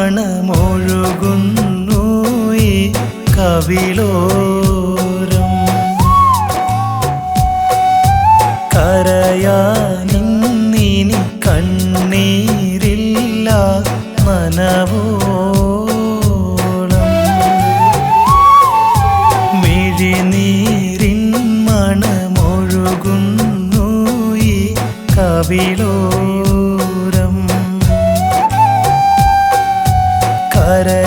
മണമൊഴുകുന്നു ഈ കവിളോരം. കരയാനിന്നിനി കണ്ണീരില്ല നനവോളം. മിഴിനീരിൻ മണമൊഴുകുന്നു ഈ കവിളോരം. കരയാനിന്നിനി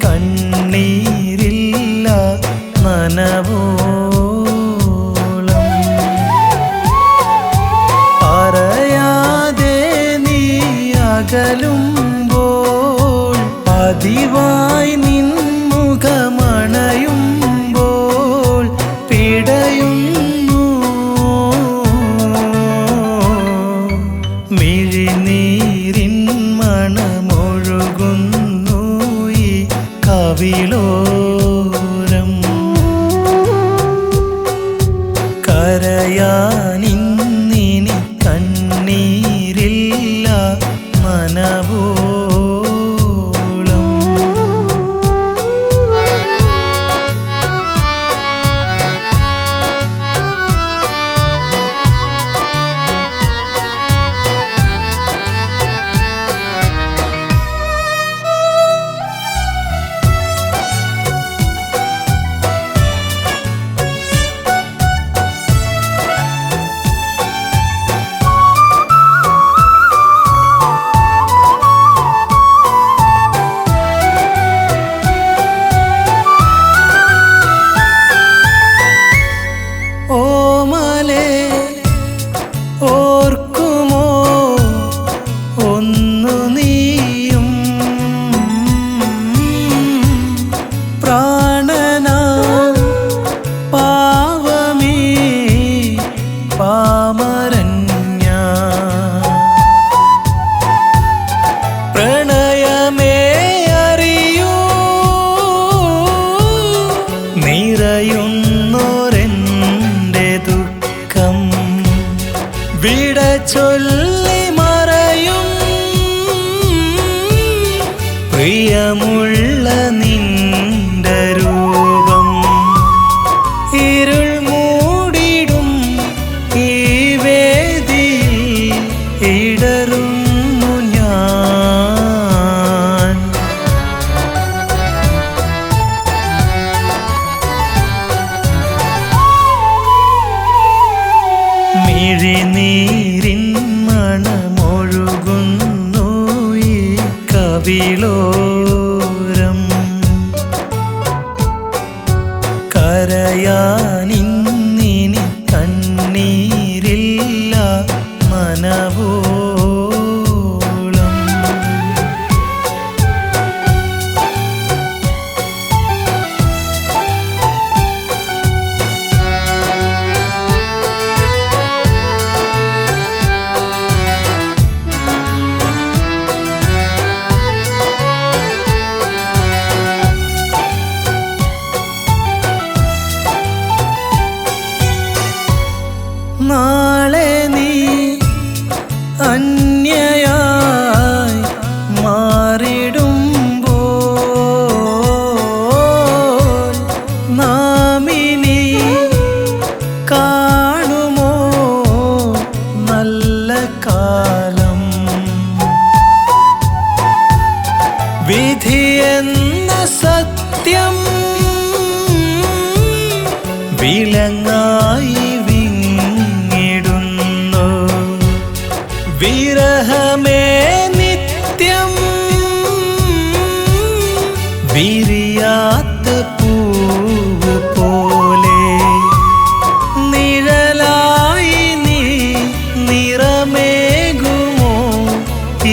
കണ്ണീരില്ല നനവോളം. പറയാതെ നീ അകലുമ്പോൾ പതിവായി നിൻമുഖമണയുമ്പോൾ പിടയുന്നു. മിഴിനീരിൻ മണമൊഴുകുന്നു ഈ കവിളോരം. കരയാനിന്നിനി കണ്ണീരില്ല നനവോളം. ഓമലേ ഓർക്കുമോ ഒന്നു നീയും പ്രാണനാം പാവമേ പാമരന്യ. പ്രണയമേ അറിയൂ നിറയുന്നോരെൻ്റെ ദുഃഖം വിട ചൊല്ലി മറയും പ്രിയമുള്ള നിന്റെ രൂപം. ഇരുൾ മൂടിടും ഈ വേദിയിൽ ഇടറുന്നു ഞാൻ. മിഴിനീരിൻ മണമൊഴുകുന്നു ഈ കവിളോരം. കരയാനിന്നിനി കണ്ണീരില്ല നനവോളം. നാളെ നീ അന്യയായി മാറിടുമ്പോൾ നാമിനി കാണുമോ നല്ല കാലം. വിധിയെന്ന സത്യം വിലങ്ങായി വിങ്ങിടുന്നു. വിരഹമേ നിത്യം വിരിയാത്ത പൂവ് പോലെ നിഴലായി നീ നിറമേകുമോ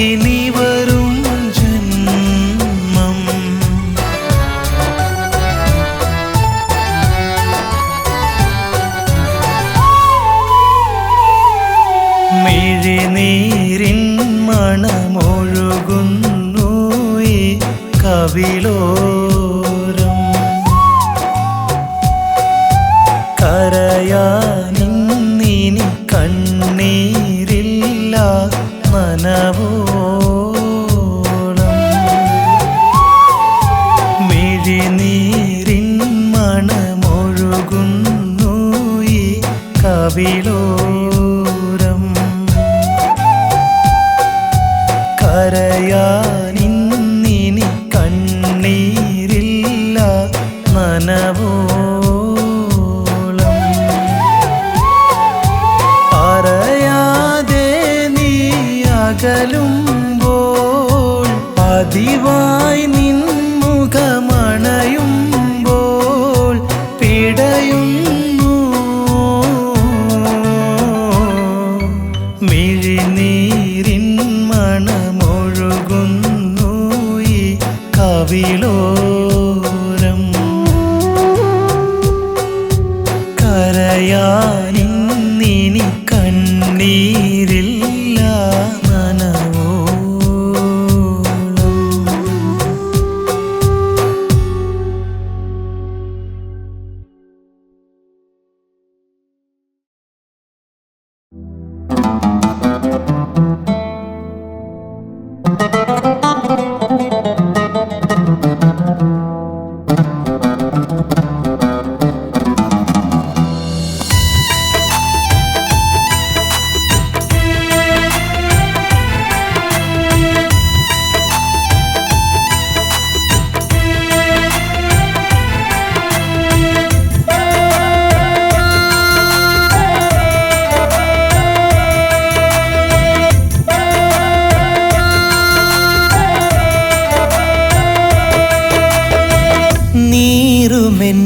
ഇനി വരും ജന്മം. മിഴിനീരിൻ മണമൊഴുകുന്നു ഈ കവിളോരം. കരയാനിന്നിനി കണ്ണീരില്ല നനവോളം. കവിളോരം കരയാനിന്നിനി കണ്ണീരില്ല നനവോളം പറയാതെ നീ അകലുമ്പോൾ പതിവായി നിൻമുഖമണയുമ്പോൾ പിടയുന്നു മിഴിനീരിൻ മണമൊഴുകുന്നു ഈ കവിളോരം കരയാനിന്നിനി കണ്ണീരില്ല നനവോളം.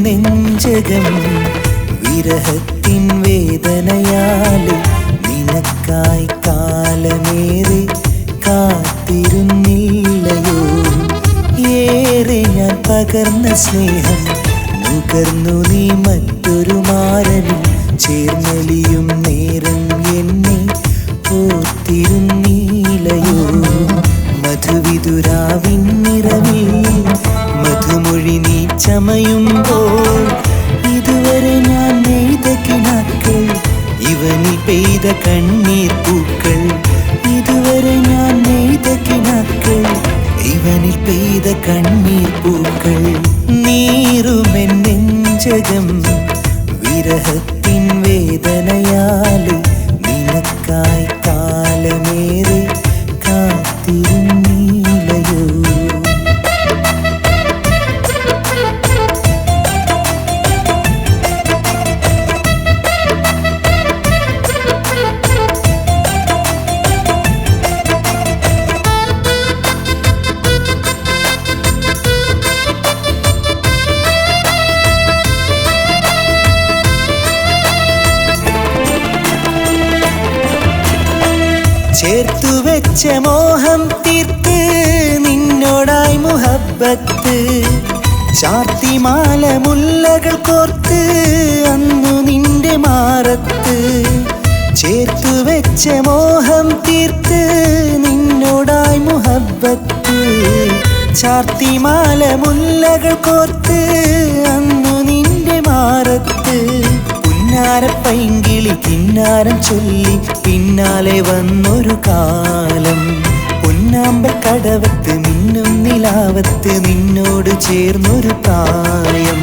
നെഞ്ചകം വിരഹത്തിൻ വേദനയാലെ നിനക്കായി കാലമേറെ കാത്തിരുന്നില്ലയോ ഏറെ ഞാൻ പകർന്ന സ്നേഹം നുകർന്നു നീ മറ്റൊരു മാരനിൽ ചേർന്നലിയും നേരം എന്നെ ഓർത്തിരുന്നില്ലയോ മധുവിതുരാവിൻ നിറവിൽ മധുമൊഴി നീ ചമയുമ്പോൾ ഇതുവരെ ഞാൻ നെയ്ത കിനാക്കൾ ഇവനിൽ പെയ്ത കണ്ണീർ പൂക്കൾ ഇതുവരെ ഞാൻ നെയ്ത കിനാക്കൾ ഇവനിൽ പെയ്ത കണ്ണീർ പൂക്കൾ നീറുമെൻ നെഞ്ചകം വിരഹത്തിൻ വേദനയാലെ നിനക്കായി കാലമേറെ കാത്തിരുന്നില്ലയോ. ചേർത്തുവെച്ച മോഹം തീർത്ത് നിന്നോടായി മുഹബ്ബത്ത് ചാർത്തിമാല മുല്ലകൾ കോർത്ത് അന്നു നിന്റെ മാറത്ത് ചേർത്തുവെച്ച മോഹം തീർത്ത് നിന്നോടായി മുഹബ്ബത്ത് ചാർത്തിമാല മുല്ലകൾ കോർത്ത് അന്നു നിന്റെ മാറത്ത് പൈങ്കിളി കിന്നാരം ചൊല്ലി പിന്നാലെ വന്നൊരു കാലം പൊന്നാമ്പൽ കടവത്ത് മിന്നും നിലാവത്ത് നിന്നോട് ചേർന്നൊരു പ്രായം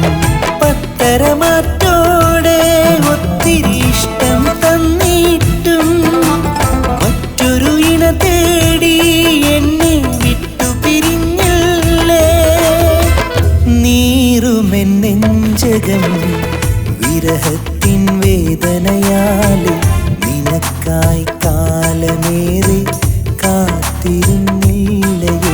പത്തരമാറ്റോടെ ഒത്തിരി ഇഷ്ടം തന്നിട്ടും മറ്റൊരു ഇണ തേടി എന്നെ വിട്ടു പിരിഞ്ഞില്ലേ നീറുമെൻ നെഞ്ചകം വിരഹത്തിൻ വേദനയാലെ നിനക്കായി കാലമേറെ കാത്തിരുന്നില്ലയോ.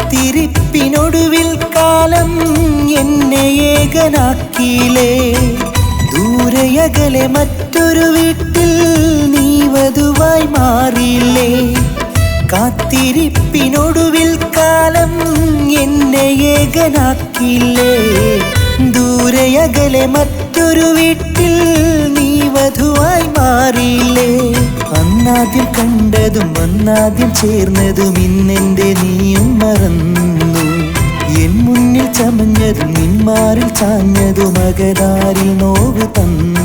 കാത്തിരിപ്പിനൊടുവിൽ കാലം എന്നെ ഏകനാക്കിയില്ലേ ദൂരയകലെ മറ്റൊരു വീട്ടിൽ നീ വധുവായി മാറിയില്ലേ കാത്തിരിപ്പിനൊടുവിൽ കാലം എന്നെ ഏകനാക്കിയില്ലേ ദൂരെയകലെ മറ്റൊരു വീട്ടിൽ നീ വധുവായി മാറിയില്ലേ. അന്നാദ്യം കണ്ടതും അന്നാദ്യം ചേർന്നതും ഇന്നെന്റെ നീയും മറന്നു. എൻ മുന്നിൽ ചമഞ്ഞതും നിന്മാറിൽ ചാഞ്ഞതും അകതാരിൽ നോവ് തന്നു.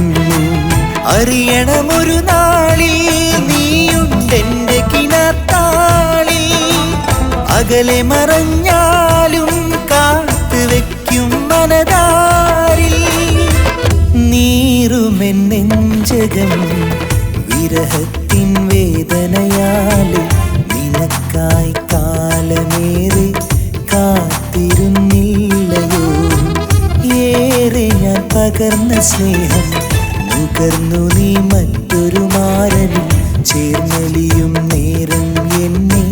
അറിയണമൊരു നാളിൽ നീയുണ്ടെന്റെ കിണത്താളിൽ. അകലെ മറഞ്ഞാലും കാത്തുവെക്കും മനതാരിൽ. നീറുമെന്നെഞ്ചകം വിരഹത്തിൻ വേദനയാല്. നിനക്കായി കാലമേറെ കാത്തിരുന്നില്ലയോ. ഏറെ ഞാൻ പകർന്ന സ്നേഹം നുകർന്നു നീ മറ്റൊരു മാരനിൽ. ചേർന്നലിയും നേരം എന്നെ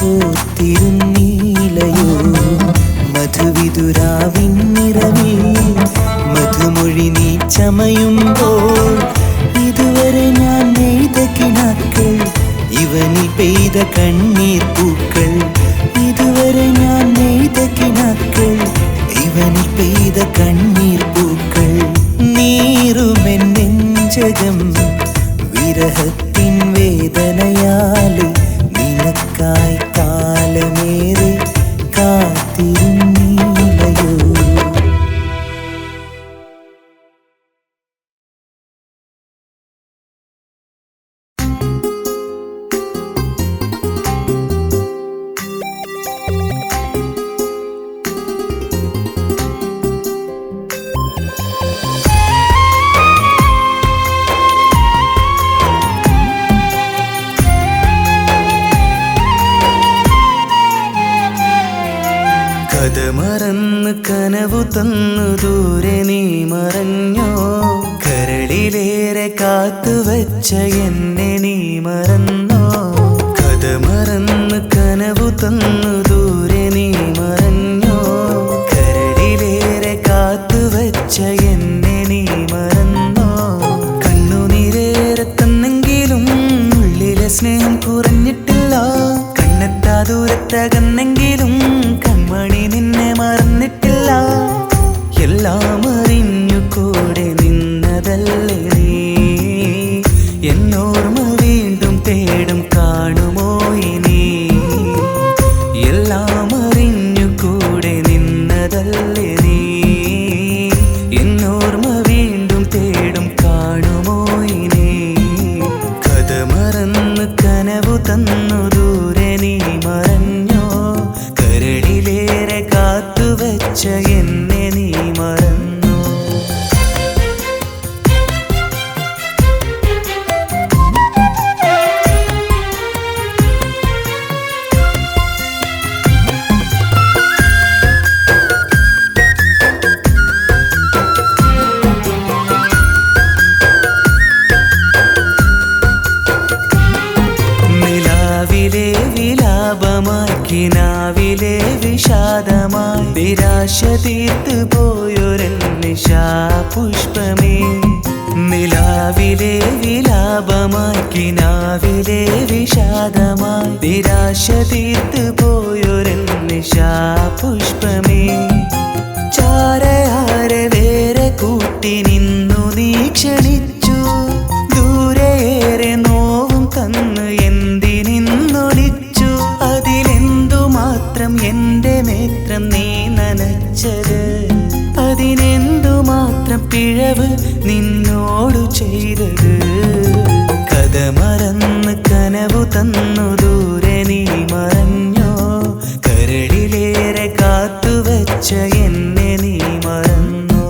ഓർത്തിരുന്നില്ലയോ. മധുവിതുരാവിൻ നിറവിൽ മധുമൊഴി നീ ചമയുമ്പോൾ. ഇതുവരെ ഞാൻ നെയ്ത കിനാക്കൾ ഇവനിൽ പെയ്ത കണ്ണീർ പൂക്കൾ. ഇതുവരെ ഞാൻ നെയ്ത കിനാക്കൾ ഇവനിൽ പെയ്ത കണ്ണീർ പൂക്കൾ. നീറുമെന്നെഞ്ചകം വിരഹത്തിൻ വേദനയാല്. നിനക്കായി കാലമേറെ കാത്തിരുന്നില്ലയോ. കഥ മറന്ന് കനവു തന്നു ദൂരെ നീ മറഞ്ഞോ. കരളിലേറെ കാത്തുവച്ച എന്നെ നീ മറന്നോ. കഥ മറന്ന് കനവു തന്നു ദൂരെ നീ മറഞ്ഞോ. കരളിലേറെ കാത്തുവച്ച എന്നെ നീ മറന്നോ. കണ്ണുനീരേറെ തന്നെങ്കിലും ഉള്ളിലെ സ്നേഹം കുറഞ്ഞിട്ടില്ല. കണ്ണെത്താ ദൂരത്തകന്നെങ്കിലും കൺമണി നിന്നെ മറന്നിട്ടില്ല. എല്ലാം അറിഞ്ഞു കൂടെ നിന്നതല്ലേ നീ. എന്നോർമ്മ വീണ്ടും തേടും കാണുമോ ഇനി. എല്ലാം അറിഞ്ഞു കൂടെ നിന്നതല്ലേ നീ. എന്നോർമ്മ വീണ്ടും തേടും കാണുമോ ഇനി. കഥ മറന്ന് കനവു തന്നു ദൂരെ നീ മറഞ്ഞോ. കരളിലേറെ കാത്തുവച്ച എന്നെ നീ മറന്നോ. നിലാവിലെ വിലാപമായി കിനാവിലെ വിഷാദമായി. നിരാശ തീർത്തു പോയൊരൻ നിശാപുഷ്പമേ. നിലാവിലെ വിലാപമായി കിനാവിലെ വിഷാദമായി. നിരാശ തീർത്തു പോയൊരൻ നിശാപുഷ്പമേ. ചാരയാരെ വേറെ കൂട്ടി നിന്നു നീ ക്ഷണിച്ചു. ദൂരേറെ നോവും തന്ന് എന്തിനിന്നൊളിച്ചു. അതിലെന്തുമാത്രം എന്റെ നേത്രം നീ നനച്ചത്. അതിനെന്തുമാത്രം പിഴവ് നിന്നോടു ചെയ്തത്. കഥ മറന്ന് കനവു തന്നു ദൂരെ നീ മറഞ്ഞോ. കരളിലേറെ കാത്തുവച്ച എന്നെ നീ മറന്നോ.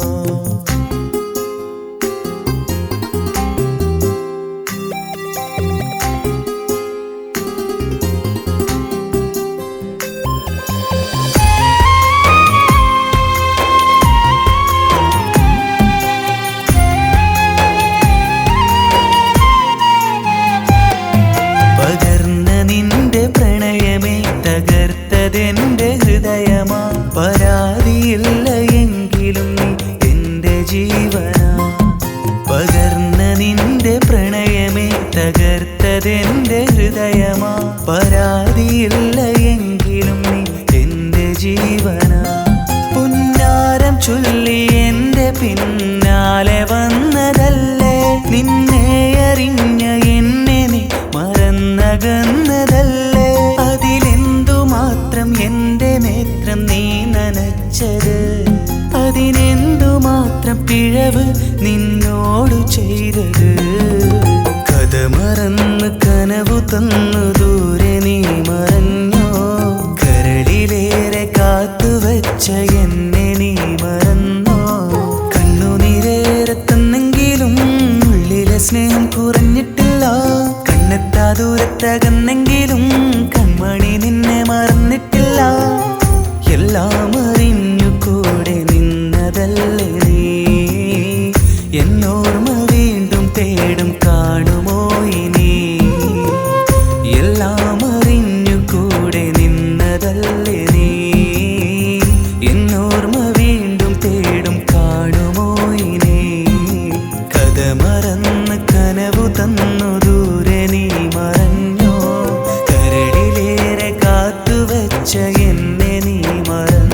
പകർന്ന നിന്റെ പ്രണയമേ തകർത്തതെന്റെ ഹൃദയമാ. പരാതിയില്ല എങ്കിലും നീ എന്റെ ജീവനാ. പകർന്ന നിന്റെ പ്രണയമേ തകർത്തതെന്റെ ഹൃദയമാ. പരാതിയില്ല എങ്കിലും നീ എന്റെ ജീവനാ. പുന്നാരം ചൊല്ലി വെച്ചത്. അതിനെന്തുമാത്രം പിഴവ് നിന്നോട് ചെയ്തത്. കഥ മറന്ന് കനവു തന്നു ദൂരെ നീ മറഞ്ഞോ. കരളിലേറെ കാത്തുവച്ച എന്നെ നീ മറന്നോ. കണ്ണുനീരേറെ തന്നെങ്കിലും ഉള്ളിലെ സ്നേഹം കുറഞ്ഞിട്ടില്ല. കണ്ണെത്താ ദൂരത്തകന്നെങ്കിലും കൺമണി നിന്നെ മറന്നിട്ടില്ല. എല്ലാം അറിഞ്ഞു കൂടെ നിന്നതല്ലേ നീ. എന്നോർമ്മ വീണ്ടും തേടും കാണുമോ ഇനി. എല്ലാം അറിഞ്ഞു കൂടെ നിന്നതല്ലേ നീ. എന്നോർമ്മ വീണ്ടും തേടും കാണുമോ ഇനി. കഥ മറന്ന് കനവു തന്നു ദൂരെ നീ മറഞ്ഞോ. കരളിലേറെ കാത്തുവച്ച എന്നെ നീ മറന്നോ.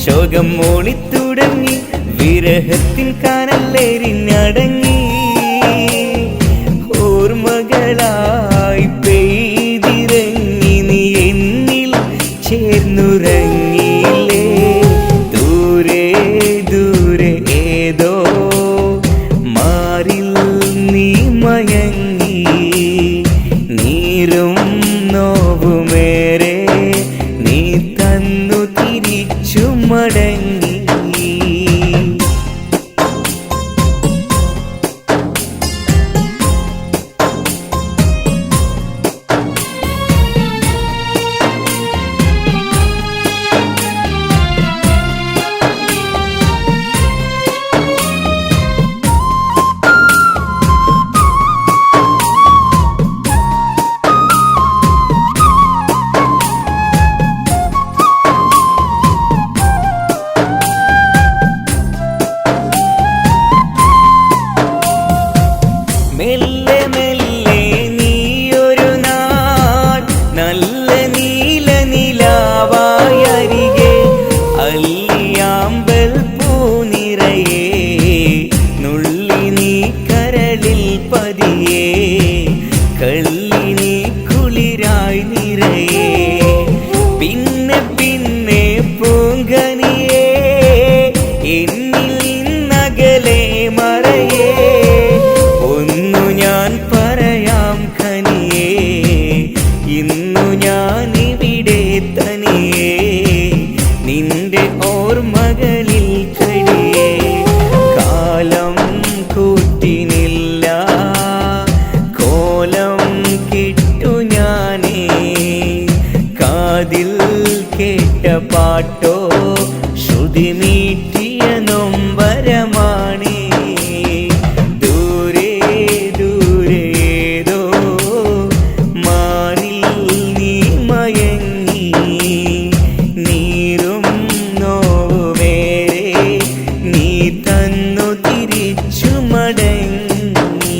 ശോകം മോളിത്തുടങ്ങി വിരഹത്തിൻ കനലേരിഞ്ഞടങ്ങി. ഓർമ്മകളായി പെയ്തിറങ്ങി നീ എന്നിൽ ചേർന്നുറങ്ങിയില്ലേ. ദൂരെ ദൂരെ ഏതോ മാറിൽ നീ മയങ്ങി. നീരും നോവുമേറെ നീ തന്നു തിരിച്ചു മടങ്ങി. മെല്ലെ മെല്ലെ നീയൊരു നാൾ നല്ല നീല നിലാവായി അരികെ. അല്ലിയാമ്പൽ പൂനിറയെ നുള്ളി നീ കരളിൽ പതിയെ. കള്ളി നീ കുളിരായി നിറയെ. പിന്നെ പിന്നെ പൂങ്കനിയെ എന്നിൽ നിന്നകലെ മറയേ. ഒന്നു ഞാൻ പറയാം കനിയേ, ഇന്നു ഞാനിവിടെ തനിയേ. നിന്റെ ഓർമ്മകളിൽ കഴിയേ. കാലം കൂട്ടിനില്ല കോലം കിട്ടു ഞാനേ. കാതിൽ കേട്ട പാട്ടോ ശ്രുതി മീട്ടിയ നൊമ്പരമാണേ. ദൂരെ ദൂരെ ഏതോ മാറിൽ നീ മയങ്ങി. നീരും നോവുമേറെ നീ തന്നു തിരിച്ചു മടങ്ങി.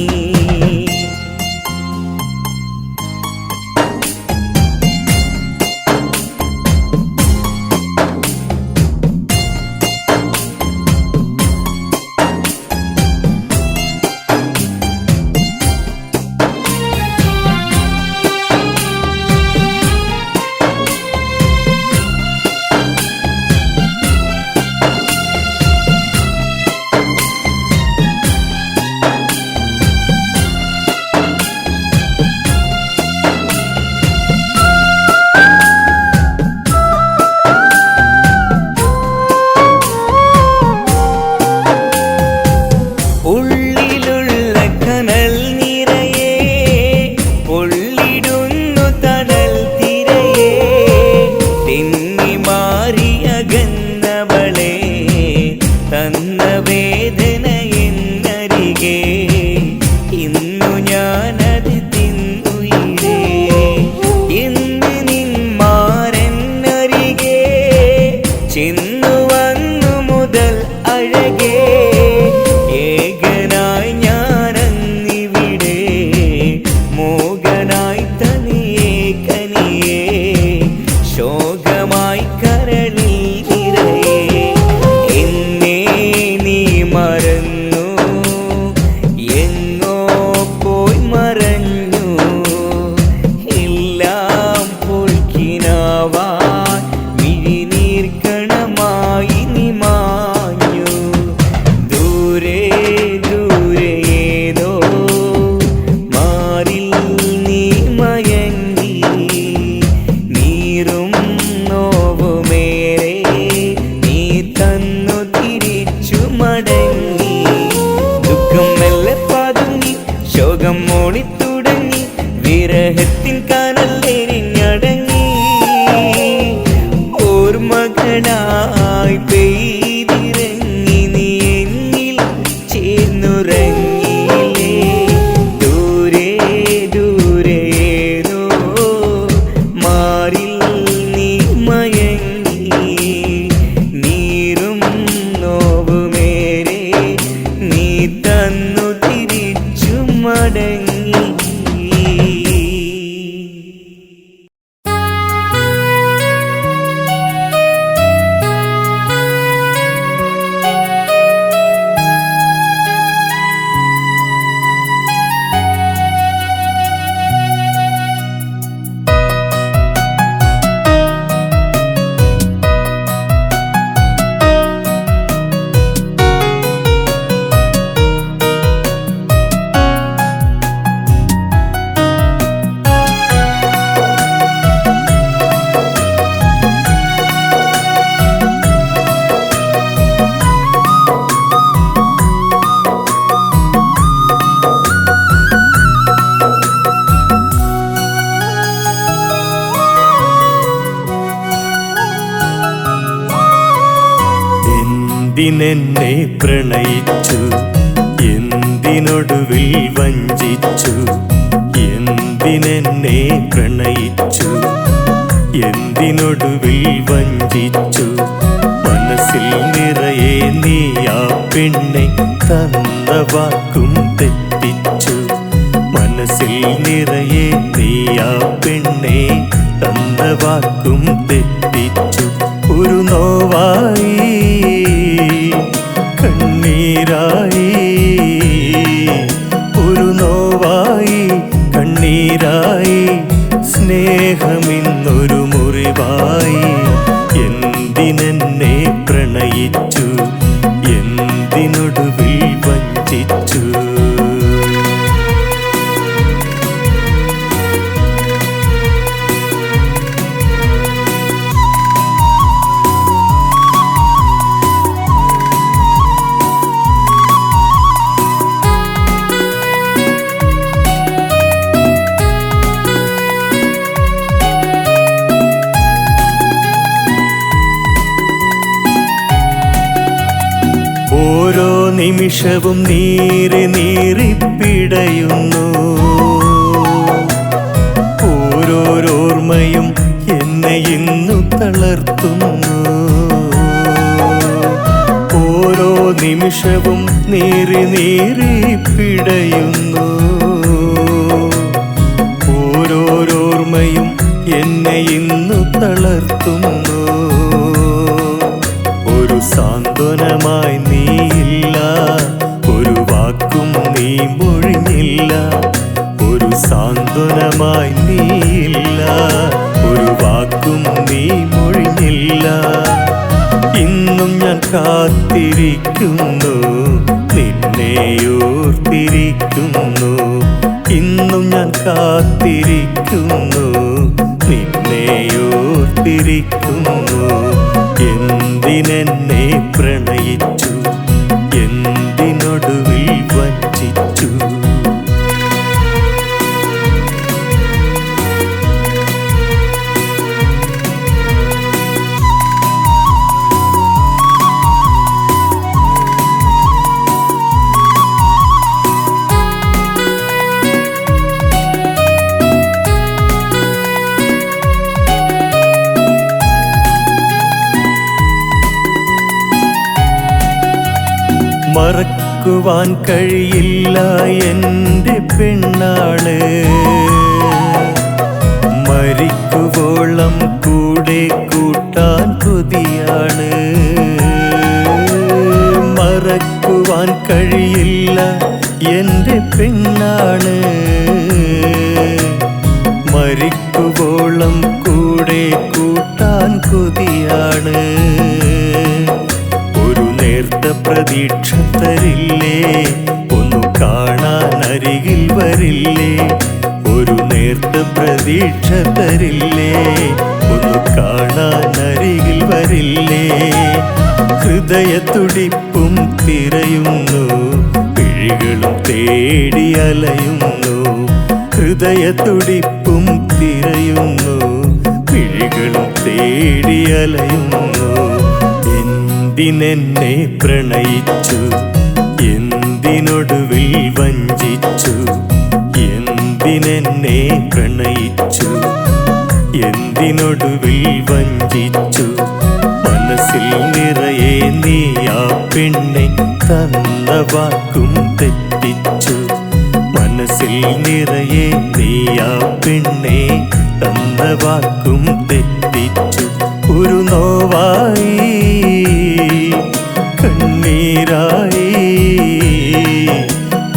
തോണിത്തുടങ്ങി വിരഹത്തിൻ കനലെരിഞ്ഞടങ്ങി ഓർമ്മകളായി പെയ്തിറങ്ങി നീ എന്നിൽ ചേർന്നുറങ്ങിയില്ലേ ദൂരെ ദൂരേതോ മാറിൽ നീ മയങ്ങി നീരും നോവുമേരെ നീ തന്നു തിരിച്ചു മടങ്ങി എന്തിനെന്നെ പ്രണയിച്ചു എന്തിനൊടുവിൽ വഞ്ചിച്ചു എന്തിനെന്നെ പ്രണയിച്ചു എന്തിനൊടുവിൽ വഞ്ചിച്ചു മനസ്സിൽ നിറയെ നീ ആ പെണ്ണെ തന്ന വാക്കും തെറ്റിച്ചു മനസ്സിൽ നിറയെ നീ ആ പെണ്ണെ തന്ന വാക്കും തെറ്റിച്ചു ഒരു നോവായി കണ്ണീരായി ഒരു നോവായി കണ്ണീരായി സ്നേഹമിന്നൊരു മുറിവായി എന്തിനെന്നെ പ്രണയിച്ചു എന്തിനൊടുവിൽ വഞ്ചിച്ചു ഓരോ നിമിഷവും നീറി നീറിപ്പിടയുന്നു ഓരോരോർമ്മയും എന്നെ ഇന്നു തളർത്തുന്നു ഓരോ നിമിഷവും നീറി നീറിപ്പിടയുന്നു ഓരോരോർമ്മയും എന്നെ ഇന്നു തളർത്തുന്നു ഒരു സാന്ത്വനമായി നീയില്ല ഒരു വാക്കും നീ മൊഴിഞ്ഞില്ല ഒരു സാന്ത്വനമായി നീയില്ല ഒരു വാക്കും നീ മൊഴിഞ്ഞില്ല ഇന്നും ഞാൻ കാത്തിരിക്കുന്നു നിന്നെയോർത്തിരിക്കുന്നു ഇന്നും ഞാൻ കാത്തിരിക്കുന്നു നിന്നെയോർത്തിരിക്കുന്നു എന്തിനെന്നെ പ്രണയിച്ചു എന്തിനൊടുവിൽ വഞ്ചിച്ചു മറക്കുവാൻ കഴിയില്ല എൻ്റെ പെണ്ണാണ് മരിക്കുവോളം കൂടെ കൂട്ടാൻ കൊതിയാണ് മറക്കുവാൻ കഴിയില്ല എൻ്റെ പെണ്ണാണ് മരിക്കുവോളം കൂടെ കൂട്ടാൻ കൊതിയാണ് ഒരു നേർത്ത പ്രതീക്ഷ തരില്ലേ ഒന്നു കാണാൻ അരികിൽ വരില്ലേ ഒരു നേർത്ത പ്രതീക്ഷ തരില്ലേ ഒന്നു കാണാൻ അരികിൽ വരില്ലേ ഹൃദയത്തുടിപ്പും തിരയുന്നു മിഴികളും തേടി അലയുന്നു, ഹൃദയത്തുടിപ്പും തിരയുന്നു, മിഴികളും തേടി അലയുന്നു. എന്തിനെന്നെ പ്രണയിച്ചു, എന്തിനൊടുവിൽ വഞ്ചിച്ചു, എന്തിനെന്നെ പ്രണയിച്ചു, എന്തിനൊടുവിൽ വഞ്ചിച്ചു. മനസ്സിൽ നിറയെ നീ ആ പെണ്ണെ തന്ന വാക്കും തെറ്റിച്ചു. മനസ്സിൽ നിറയെ നീ ആ പെണ്ണെ തന്ന വാക്കും തെറ്റിച്ചു. ഒരു നോവായി കണ്ണീരായി,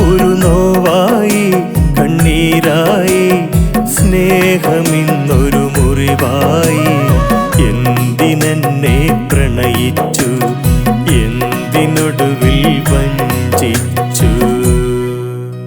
ഒരു നോവായി കണ്ണീരായി, സ്നേഹമിന്നൊരു മുറിവായി.